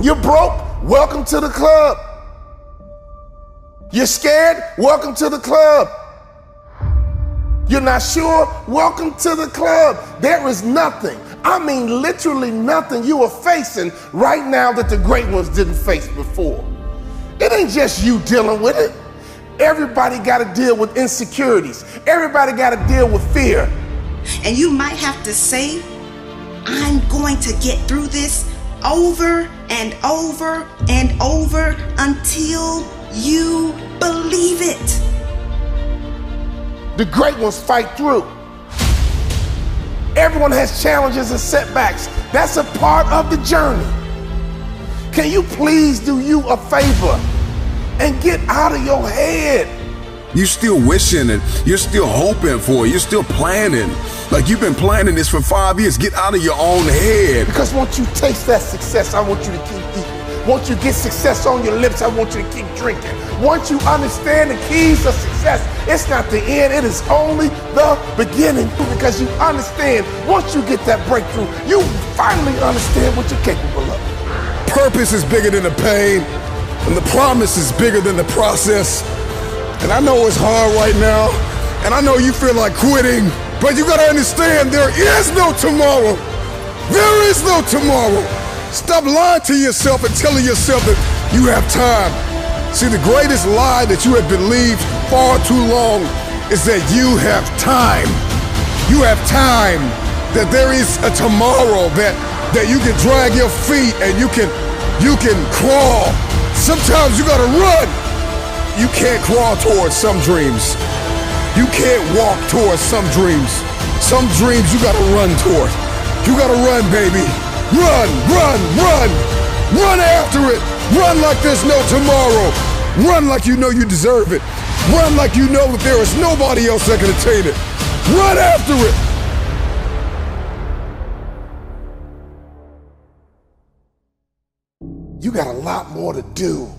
You're broke? Welcome to the club. You're scared? Welcome to the club. You're not sure? Welcome to the club. There is nothing, I mean literally nothing you are facing right now that the great ones didn't face before. It ain't just you dealing with it. Everybody got to deal with insecurities. Everybody got to deal with fear. And you might have to say, I'm going to get through this over and over and over until you believe it. The great ones fight through. Everyone has challenges and setbacks. That's a part of the journey. Can you please do you a favor and get out of your head? You still wishing and you're still hoping for it. You're still planning. Like you've been planning this for 5 years. Get out of your own head. Because once you taste that success, I want you to keep eating. Once you get success on your lips, I want you to keep drinking. Once you understand the keys of success, it's not the end, it is only the beginning. Because you understand, once you get that breakthrough, you finally understand what you're capable of. Purpose is bigger than the pain, and the promise is bigger than the process. And I know it's hard right now, and I know you feel like quitting, but you gotta understand there is no tomorrow. There is no tomorrow. Stop lying to yourself and telling yourself that you have time. See, the greatest lie that you have believed far too long is that you have time. You have time, that there is a tomorrow, that you can drag your feet and you can crawl. Sometimes you gotta run. You can't crawl towards some dreams. You can't walk towards some dreams. Some dreams you gotta run toward. You gotta run, baby. Run, run, run. Run after it. Run like there's no tomorrow. Run like you know you deserve it. Run like you know that there is nobody else that can attain it. Run after it. You got a lot more to do.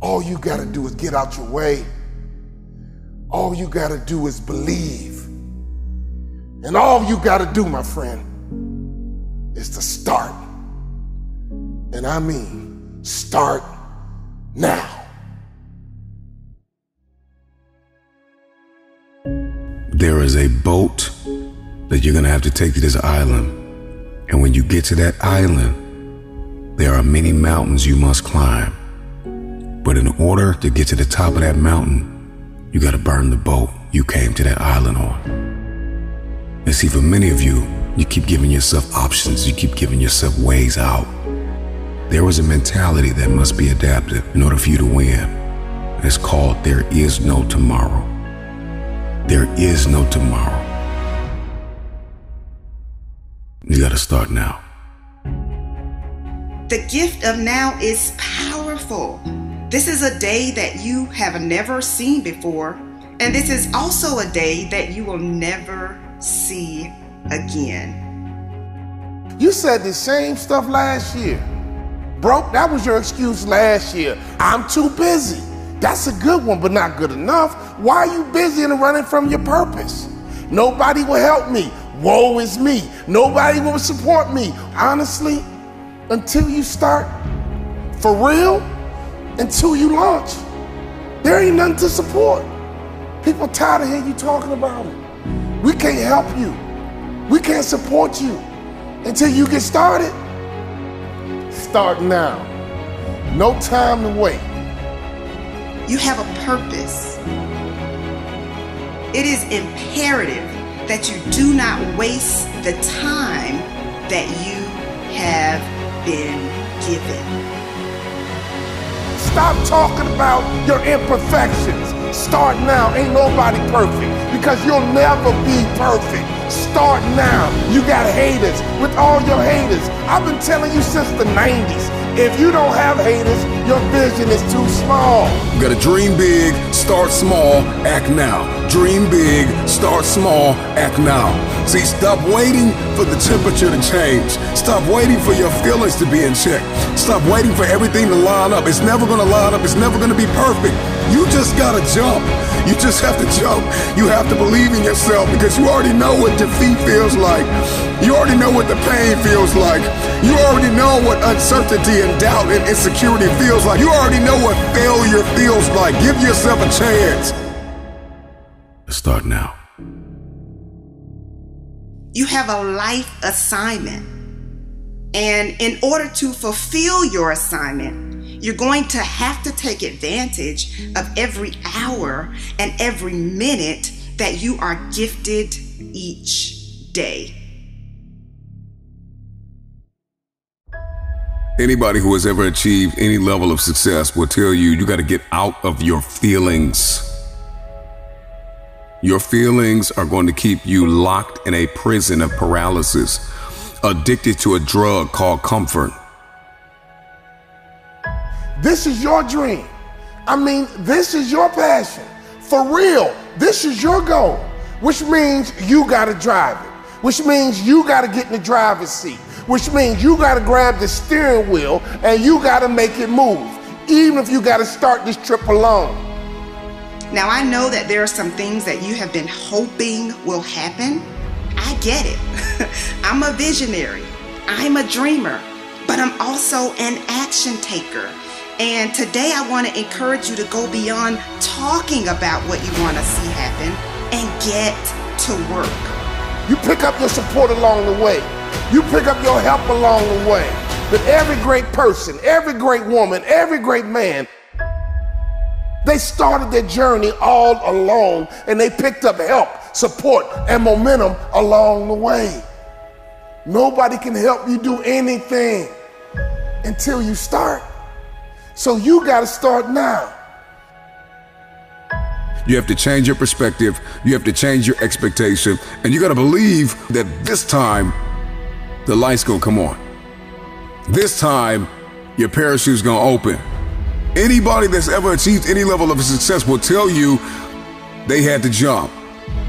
All you got to do is get out your way. All you got to do is believe. And all you got to do, my friend, is to start. And I mean, start now. There is a boat that you're gonna have to take to this island. And when you get to that island, there are many mountains you must climb. But in order to get to the top of that mountain, you gotta burn the boat you came to that island on. And see, for many of you, you keep giving yourself options, you keep giving yourself ways out. There is a mentality that must be adapted in order for you to win. It's called there is no tomorrow. There is no tomorrow. You gotta start now. The gift of now is powerful. This is a day that you have never seen before, and this is also a day that you will never see again. You said the same stuff last year. Broke, that was your excuse last year. I'm too busy. That's a good one, but not good enough. Why are you busy and running from your purpose? Nobody will help me. Woe is me. Nobody will support me. Honestly, until you start, for real, until you launch, there ain't nothing to support. People tired of hearing you talking about it. We can't help you. We can't support you until you get started. Start now. No time to wait. You have a purpose. It is imperative that you do not waste the time that you have been given. Stop talking about your imperfections. Start now. Ain't nobody perfect because you'll never be perfect. Start now. You got haters. With all your haters, I've been telling you since the 90s. If you don't have haters, your vision is too small. You gotta dream big, start small, act now. Dream big, start small, act now. See, stop waiting for the temperature to change. Stop waiting for your feelings to be in check. Stop waiting for everything to line up. It's never gonna line up. It's never gonna be perfect. You just gotta jump. You just have to jump. You have to believe in yourself because you already know what defeat feels like. You already know what the pain feels like. You already know what uncertainty and doubt and insecurity feels like. You already know what failure feels like. Give yourself a chance. Let's start now. You have a life assignment. And in order to fulfill your assignment, you're going to have to take advantage of every hour and every minute that you are gifted each day. Anybody who has ever achieved any level of success will tell you, you got to get out of your feelings. Your feelings are going to keep you locked in a prison of paralysis, addicted to a drug called comfort. This is your dream. I mean, this is your passion. For real, this is your goal, which means you gotta drive it, which means you gotta get in the driver's seat, which means you gotta grab the steering wheel and you gotta make it move, even if you gotta start this trip alone. Now, I know that there are some things that you have been hoping will happen. I get it. I'm a visionary. I'm a dreamer, but I'm also an action taker. And today I want to encourage you to go beyond talking about what you want to see happen and get to work. You pick up your support along the way. You pick up your help along the way. But every great person, every great woman, every great man, they started their journey all alone and they picked up help, support, and momentum along the way. Nobody can help you do anything until you start. So you got to start now. You have to change your perspective. You have to change your expectation. And you got to believe that this time, the light's going to come on. This time, your parachute's going to open. Anybody that's ever achieved any level of success will tell you they had to jump.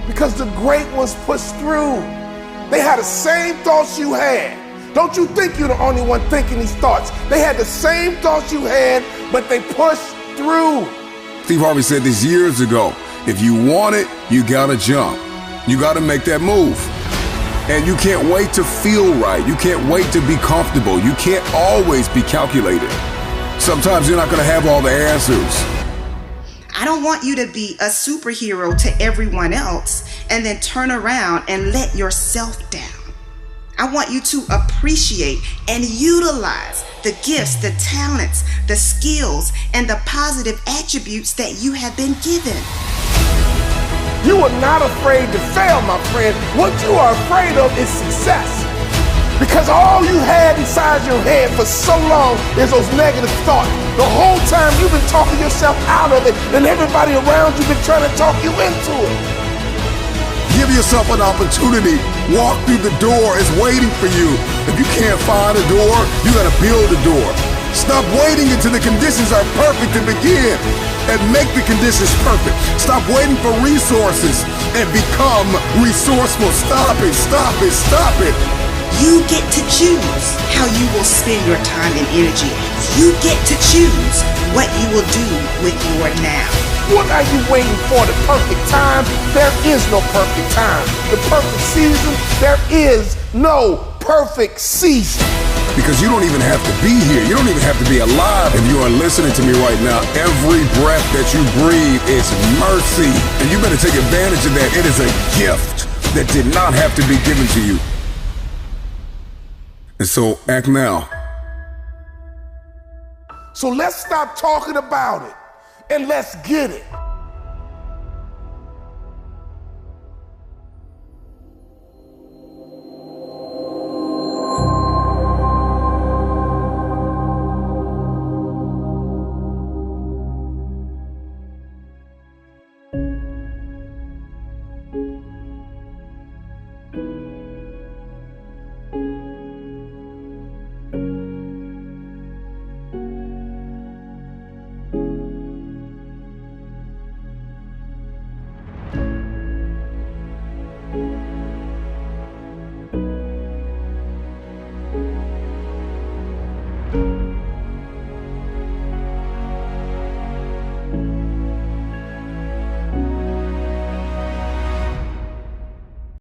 Because the great ones pushed through. They had the same thoughts you had. Don't you think you're the only one thinking these thoughts. They had the same thoughts you had, but they pushed through. Steve Harvey said this years ago. If you want it, you gotta jump. You gotta make that move. And you can't wait to feel right. You can't wait to be comfortable. You can't always be calculated. Sometimes you're not gonna have all the answers. I don't want you to be a superhero to everyone else and then turn around and let yourself down. I want you to appreciate and utilize the gifts, the talents, the skills, and the positive attributes that you have been given. You are not afraid to fail, my friend. What you are afraid of is success. Because all you had inside your head for so long is those negative thoughts. The whole time you've been talking yourself out of it, and everybody around you been trying to talk you into it. Give yourself an opportunity. Walk through the door. It's waiting for you. If you can't find a door, you gotta build a door. Stop waiting until the conditions are perfect to begin and make the conditions perfect. Stop waiting for resources and become resourceful. Stop it, stop it, stop it. You get to choose how you will spend your time and energy. You get to choose what you will do with your now. What are you waiting for? The perfect time? There is no perfect time. The perfect season? There is no perfect season. Because you don't even have to be here. You don't even have to be alive. If you are listening to me right now, every breath that you breathe is mercy. And you better take advantage of that. It is a gift that did not have to be given to you. And so act now. So let's stop talking about it and let's get it.